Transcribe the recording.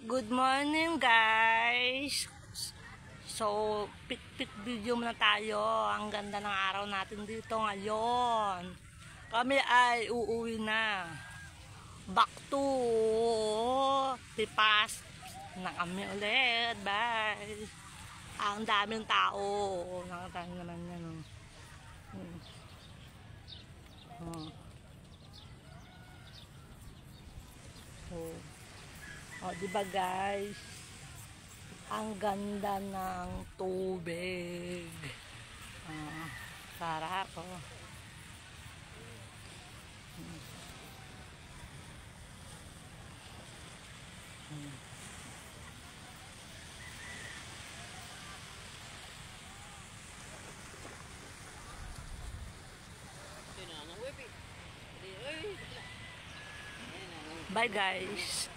Good morning guys. So, pick video muna tayo. Ang ganda ng araw natin dito ngayon. Kami ay uuwi na. Back to Tipas na kami ulit. Bye. Ang daming tao. Nakita naman yan. Diba guys? Ang ganda ng tubig. Sarap oh. Bye guys.